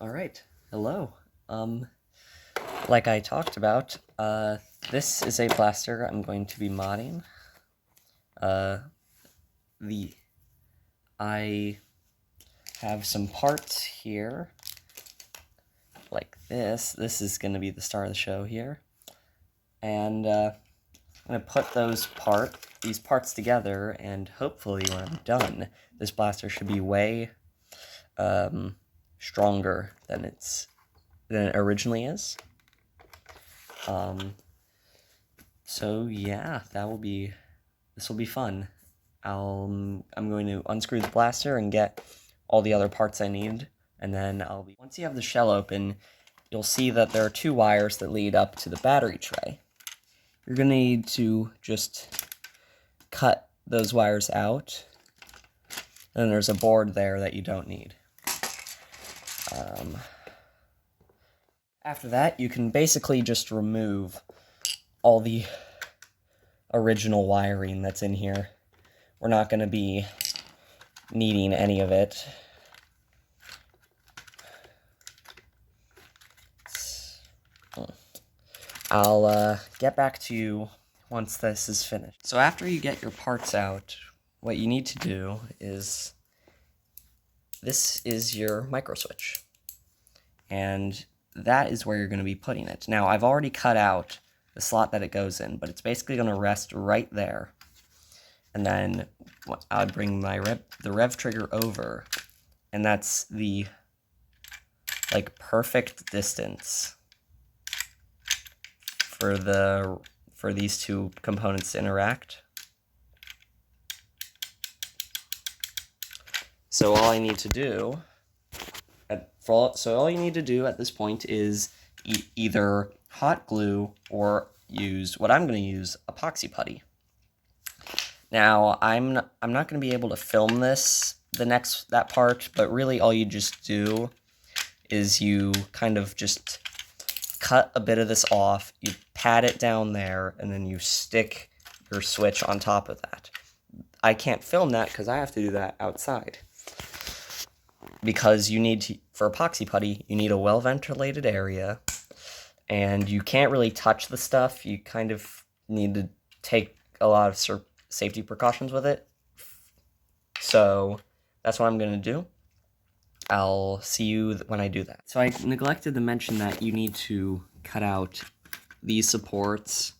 Alright, hello. Like I talked about, this is a blaster I'm going to be modding. I have some parts here, like this. This is going to be the star of the show here. And, I'm going to put these parts together, and hopefully when I'm done, this blaster should be way, stronger than it originally is. So yeah, this will be fun. I'm going to unscrew the blaster and get all the other parts I need, and then once you have the shell open, you'll see that there are two wires that lead up to the battery tray. You're going to need to just cut those wires out, and then there's a board there that you don't need. After that, you can basically just remove all the original wiring that's in here. We're not going to be needing any of it. I'll get back to you once this is finished. So after you get your parts out, what you need to do is, this is your micro switch, and that is where you're going to be putting it. Now, I've already cut out the slot that it goes in, but it's basically going to rest right there. And then I'll bring the rev trigger over, and that's the perfect distance for these two components to interact. So all you need to do at this point is either hot glue or use what I'm going to use, epoxy putty. Now, I'm not going to be able to film that part, but really all you just do is you kind of just cut a bit of this off, you pat it down there, and then you stick your switch on top of that. I can't film that because I have to do that outside. Because for epoxy putty, you need a well-ventilated area, and you can't really touch the stuff. You kind of need to take a lot of safety precautions with it. So that's what I'm going to do. I'll see you when I do that. So I neglected to mention that you need to cut out these supports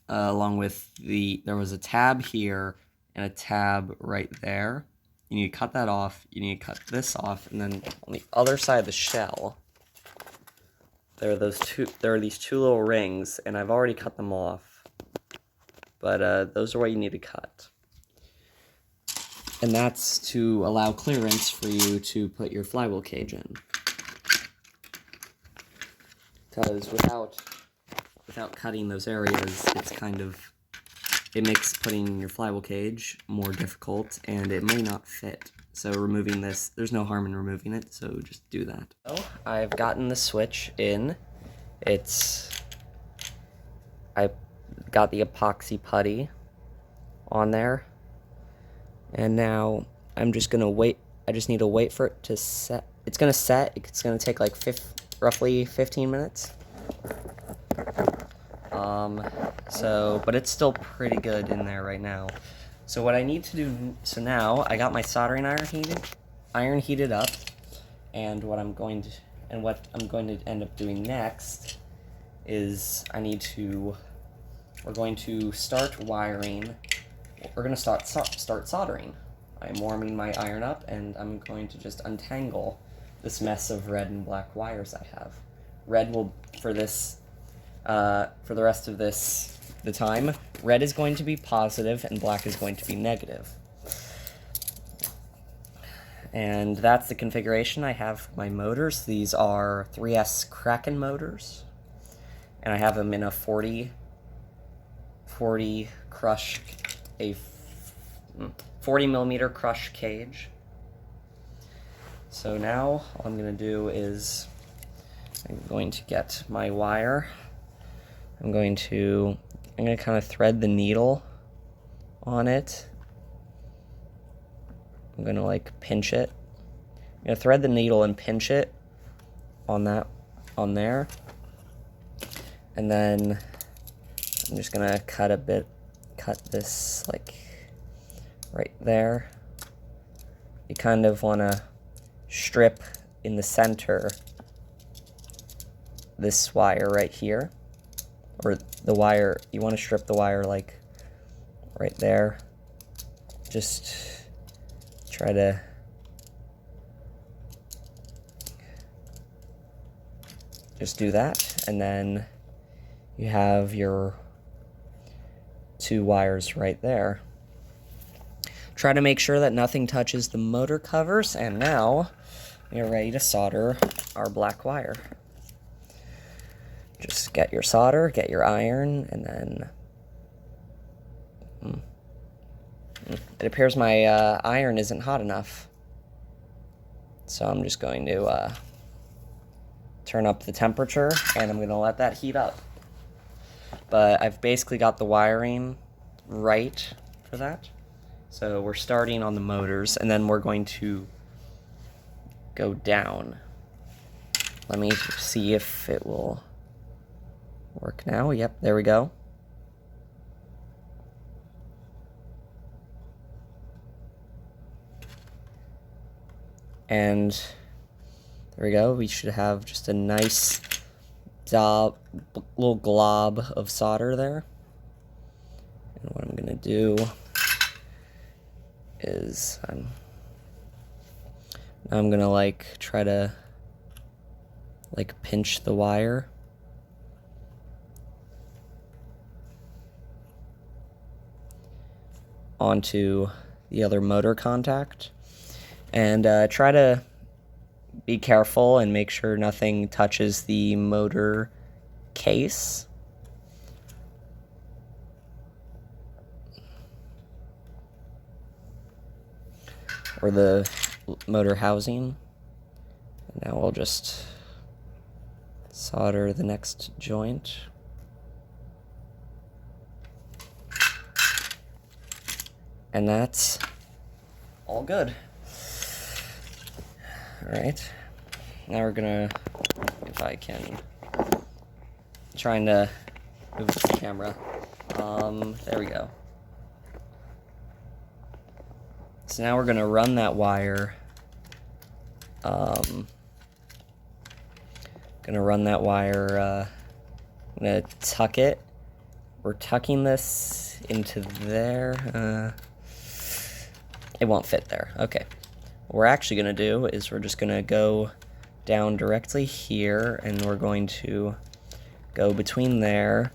along with there was a tab here and a tab right there. You need to cut that off, you need to cut this off, and then on the other side of the shell, there are these two little rings, and I've already cut them off, but those are what you need to cut. And that's to allow clearance for you to put your flywheel cage in. Because without cutting those areas, it makes putting your flywheel cage more difficult, and it may not fit. So removing this, there's no harm in removing it, so just do that. So I've gotten the switch in. I got the epoxy putty on there. And now I'm just going to wait. I just need to wait for it to set. It's going to set. It's going to take like roughly 15 minutes. But it's still pretty good in there right now. So what I need to do, so now I got my soldering iron heated up, and what I'm going to end up doing next is we're going to start wiring. We're going to start soldering. I'm warming my iron up, and I'm going to just untangle this mess of red and black wires I have. Red will, for the rest of the time, red is going to be positive and black is going to be negative. And that's the configuration I have for my motors. These are 3S Kraken motors, and I have them in a 40 crush, a 40 millimeter crush cage. So now all I'm going to do is I'm going to get my wire. I'm going to kind of thread the needle on it. I'm going to pinch it I'm gonna thread the needle and pinch it on there. And then I'm just gonna cut this like right there. You kind of wanna strip in the center this wire right here, or the wire, you wanna strip the wire like right there. Just try to just do that, and then you have your 2 wires right there. Try to make sure that nothing touches the motor covers, and now we are ready to solder our black wire. Just get your solder, get your iron, and then it appears my iron isn't hot enough. So I'm just going to turn up the temperature, and I'm going to let that heat up. But I've basically got the wiring right for that. So we're starting on the motors, and then we're going to go down. Let me see if it will work now. Yep, there we go. And there we go. We should have just a nice little glob of solder there. And what I'm gonna do is I'm gonna like try to like pinch the wire. Onto the other motor contact, and try to be careful and make sure nothing touches the motor case. Or the motor housing. And now we'll just solder the next joint. And that's all good. Alright. Now we're gonna, if I can, trying to move the camera. There we go. So now we're gonna run that wire. I'm gonna tuck it. We're tucking this into there. It won't fit there. Okay. What we're actually going to do is we're just going to go down directly here, and we're going to go between there.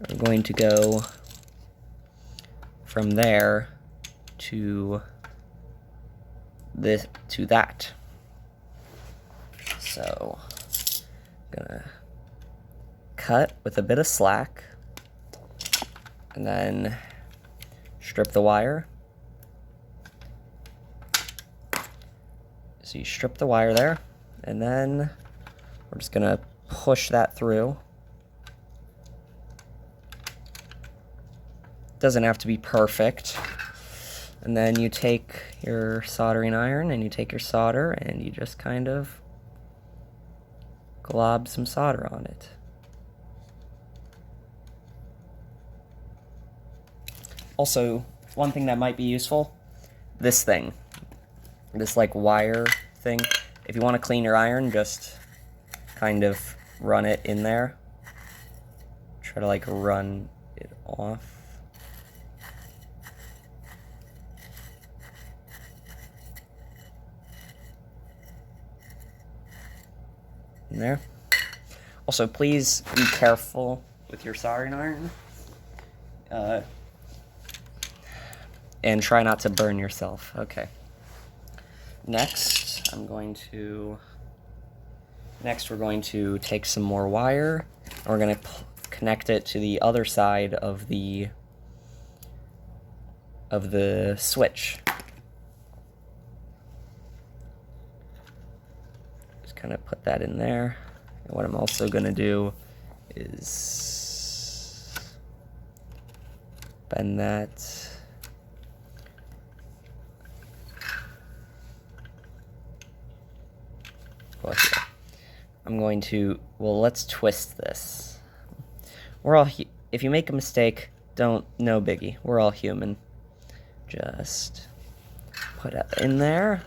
We're going to go from there to this to that. So I'm going to cut with a bit of slack, and then strip the wire. So you strip the wire there, and then we're just gonna push that through. Doesn't have to be perfect. And then you take your soldering iron and you take your solder and you just kind of glob some solder on it. Also, one thing that might be useful, this thing. This like wire thing. If you want to clean your iron, just kind of run it in there. Try to like run it off. In there. Also, please be careful with your soldering iron. And try not to burn yourself. Okay. Next, we're going to take some more wire, and we're going to connect it to the other side of the switch. Just kind of put that in there. And what I'm also going to do is bend that. Well, here. I'm going to, well, let's twist this. We're all, if you make a mistake, no biggie. We're all human. Just put it in there,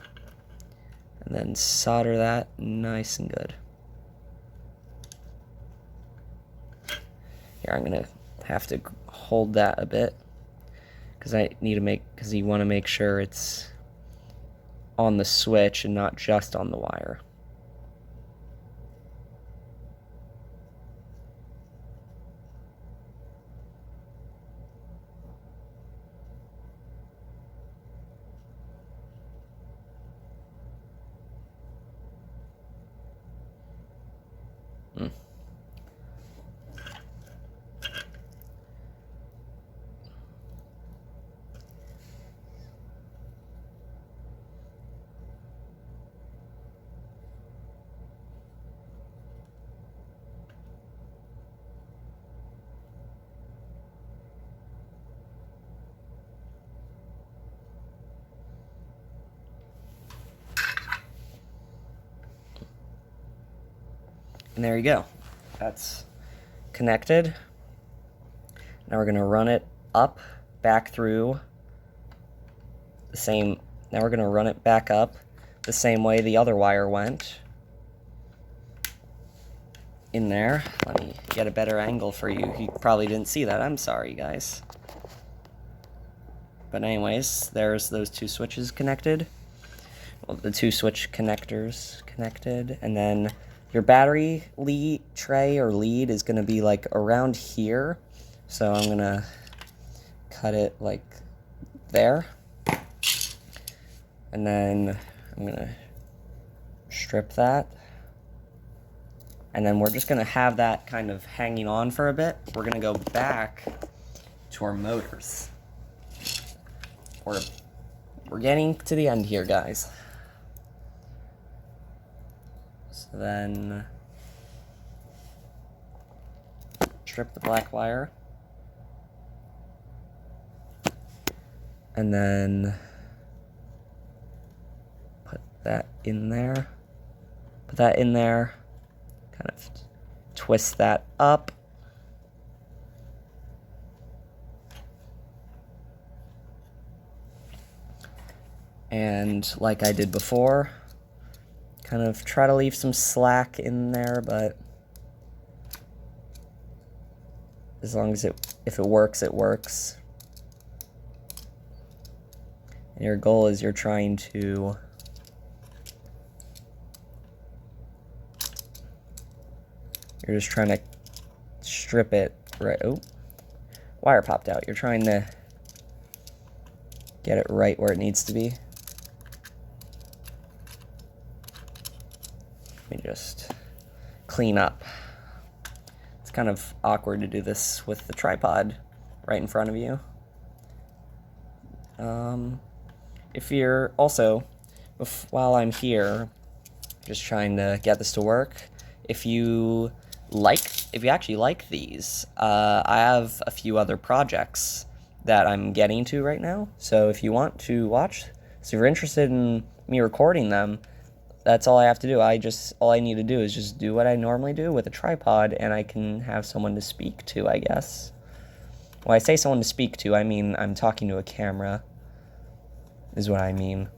and then solder that nice and good. Here, I'm gonna have to hold that a bit, because you want to make sure it's on the switch and not just on the wire. And there you go. That's connected. Now we're going to run it back through the same. Now we're going to run it back up the same way the other wire went. In there. Let me get a better angle for you. You probably didn't see that. I'm sorry, guys. But anyways, there's those two switches connected. Well, the two switch connectors connected, and then your battery lead tray or lead is going to be like around here. So I'm going to cut it like there. And then I'm going to strip that. And then we're just going to have that kind of hanging on for a bit. We're going to go back to our motors. We're getting to the end here, guys. So then strip the black wire. And then put that in there. Put that in there. Kind of twist that up. And like I did before, kind of try to leave some slack in there, but as long as if it works, it works. And your goal is you're trying to just trying to strip it right. Oh, wire popped out. You're trying to get it right where it needs to be. Let me just clean up. It's kind of awkward to do this with the tripod right in front of you. If you're also, while I'm here, just trying to get this to work, if you actually like these, I have a few other projects that I'm getting to right now. So if you want to watch, so if you're interested in me recording them, that's all I have to do. All I need to do is just do what I normally do with a tripod, and I can have someone to speak to, I guess. When I say someone to speak to, I mean I'm talking to a camera, is what I mean.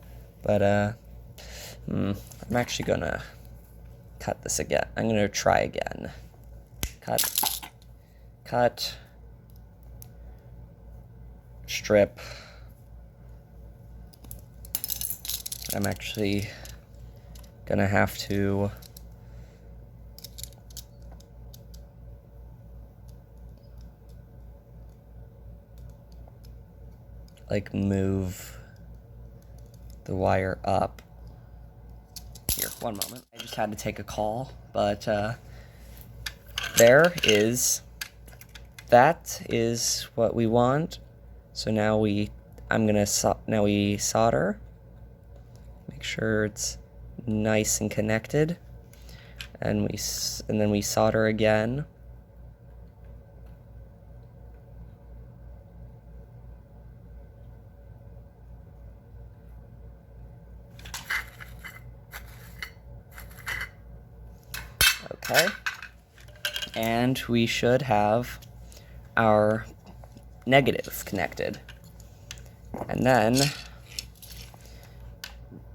But, I'm actually gonna cut this again. I'm gonna try again. Cut. Strip. I'm actually gonna have to like move the wire up. Here, one moment. I just had to take a call, but that is what we want. So now we solder. Make sure it's nice and connected, and then we solder again. Okay. And we should have our negative connected. And then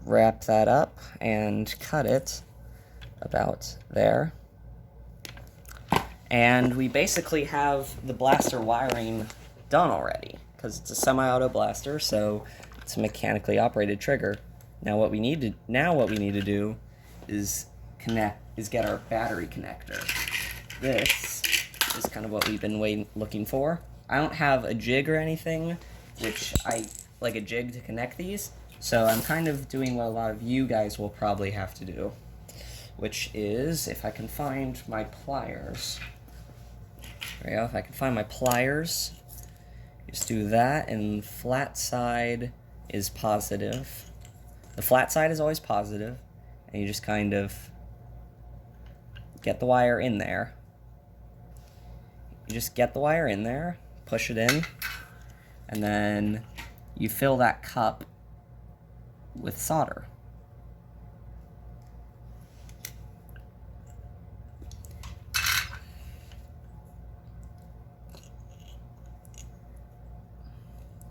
wrap that up and cut it about there. And we basically have the blaster wiring done already, because it's a semi-auto blaster, so it's a mechanically operated trigger. Now what we need to do is get our battery connector. This is kind of what we've been looking for. I don't have a jig or anything, which I like a jig to connect these, so I'm kind of doing what a lot of you guys will probably have to do, which is, if I can find my pliers. There we go, if I can find my pliers, just do that, and flat side is positive. The flat side is always positive, and you just kind of get the wire in there. You just get the wire in there, push it in, and then you fill that cup with solder.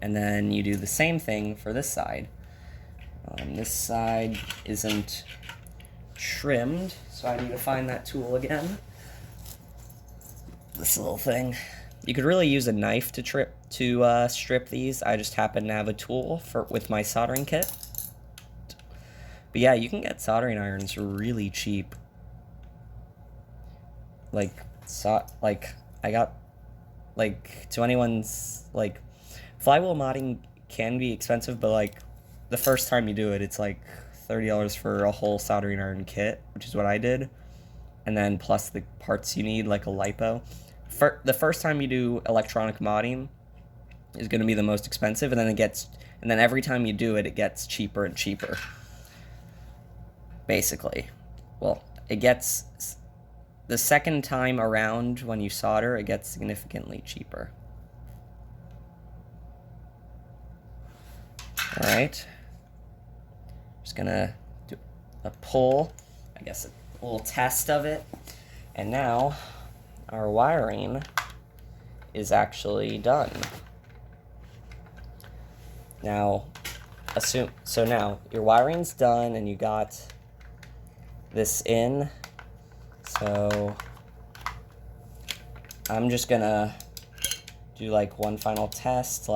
And then you do the same thing for this side. This side isn't trimmed, so I need to find that tool again. This little thing. You could really use a knife to strip these. I just happen to have a tool with my soldering kit. But yeah, you can get soldering irons really cheap. I got, to anyone's, flywheel modding can be expensive, but the first time you do it, it's like $30 for a whole soldering iron kit, which is what I did, and then plus the parts you need, like a lipo. The first time you do electronic modding is going to be the most expensive, and then every time you do it, it gets cheaper and cheaper. Basically, well, it gets the second time around when you solder, it gets significantly cheaper. All right, just gonna do a pull, I guess a little test of it, and now our wiring is actually done. Now, now your wiring's done and you got this in, so I'm just gonna do one final test,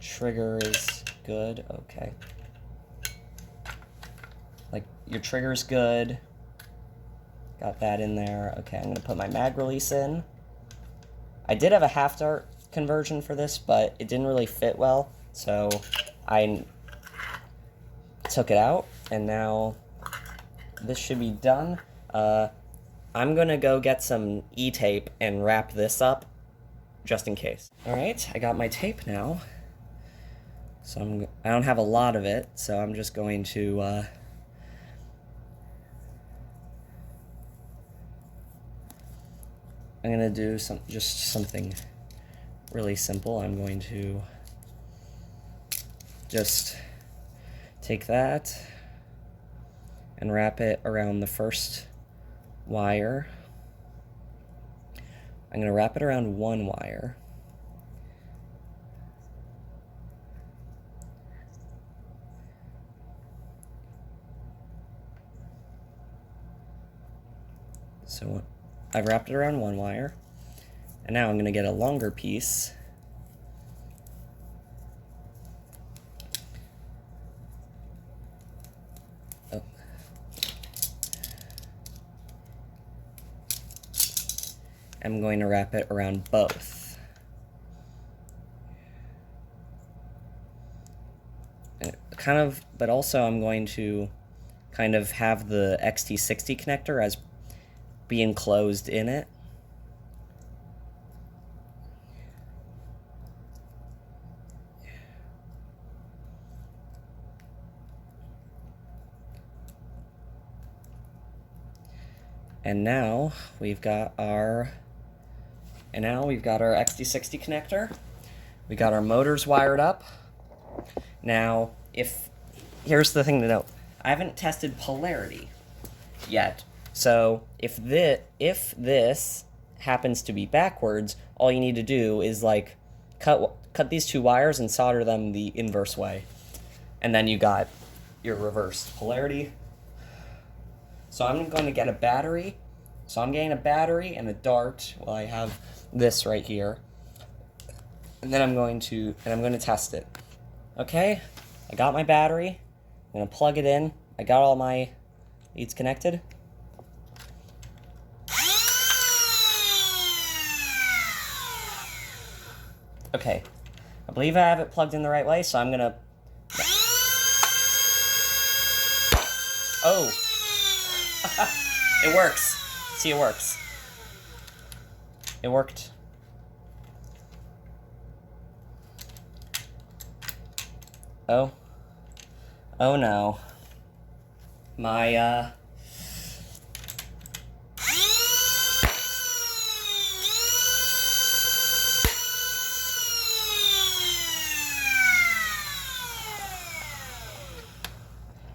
trigger is good, okay. Your trigger's good. Got that in there. Okay, I'm gonna put my mag release in. I did have a half dart conversion for this, but it didn't really fit well, so I took it out, and now this should be done. I'm gonna go get some E-tape and wrap this up, just in case. All right, I got my tape now. So I don't have a lot of it, so I'm just going to I'm gonna do just something really simple. I'm going to just take that and wrap it around the first wire. I'm gonna wrap it around one wire. So I've wrapped it around one wire, and now I'm going to get a longer piece. Oh. I'm going to wrap it around both. But also I'm going to kind of have the XT60 connector as be enclosed in it. And now we've got our XT60 connector. We got our motors wired up. Now, here's the thing to note. I haven't tested polarity yet, So if this happens to be backwards, all you need to do is like cut these two wires and solder them the inverse way, and then you got your reversed polarity. So I'm going to get a battery. So I'm getting a battery and a dart. Well, I have this right here, and then I'm going to test it. Okay, I got my battery. I'm gonna plug it in. I got all my leads connected. Okay, I believe I have it plugged in the right way, so I'm gonna... Oh! It works! See, it works. It worked. Oh. Oh no. My,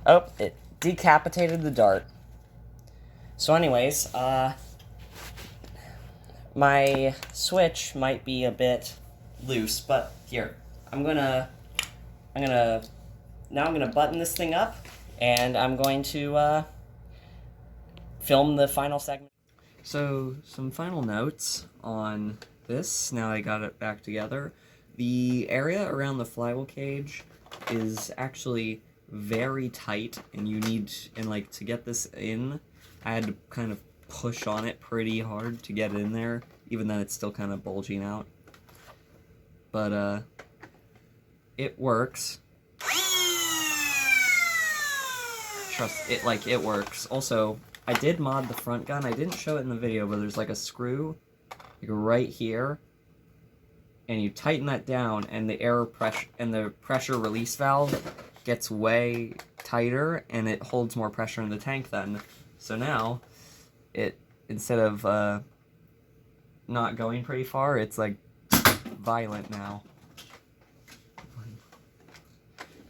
Oh, it decapitated the dart. So anyways, my switch might be a bit loose, but here, now I'm gonna button this thing up, and I'm going to, film the final segment. So, some final notes on this, now I got it back together. The area around the flywheel cage is actually very tight, and to get this in, I had to kind of push on it pretty hard to get it in there, even though it's still kind of bulging out. But, it works. Trust it, it works. Also, I did mod the front gun. I didn't show it in the video, but there's like a screw, right here, and you tighten that down, and the pressure release valve gets way tighter, and it holds more pressure in the tank then. So now, instead of not going pretty far, it's like violent now.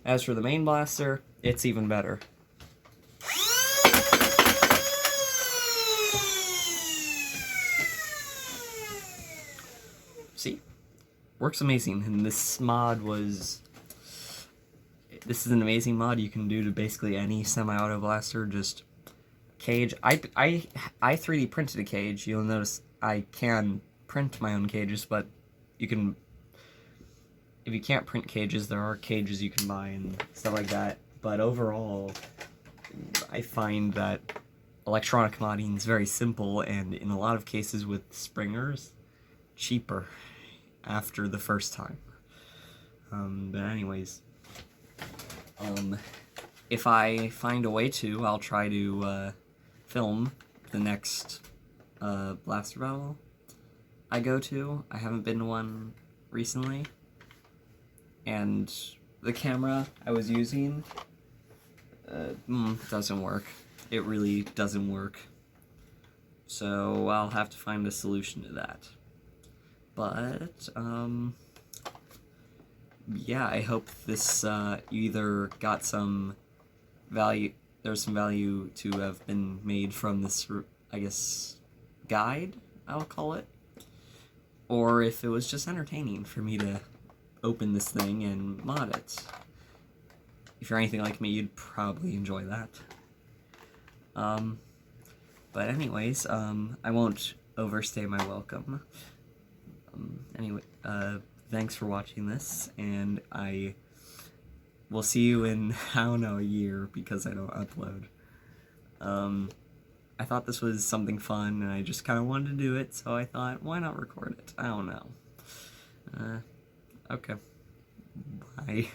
As for the main blaster, it's even better. See? Works amazing, and this is an amazing mod you can do to basically any semi-auto blaster, just cage. I 3D printed a cage. You'll notice I can print my own cages, but if you can't print cages, there are cages you can buy and stuff like that. But overall, I find that electronic modding is very simple, and in a lot of cases with springers, cheaper after the first time. But anyways, if I find a way to, I'll try to film the next blaster battle I go to. I haven't been to one recently, and the camera I was using doesn't work. It really doesn't work. So I'll have to find a solution to that. But, yeah, I hope this, you either got some value, there's some value to have been made from this, I guess, guide, I'll call it, or if it was just entertaining for me to open this thing and mod it. If you're anything like me, you'd probably enjoy that. But anyways, I won't overstay my welcome. Anyway, thanks for watching this, and I will see you in, I don't know, a year, because I don't upload. I thought this was something fun, and I just kind of wanted to do it, so I thought, why not record it? I don't know. Okay. Bye.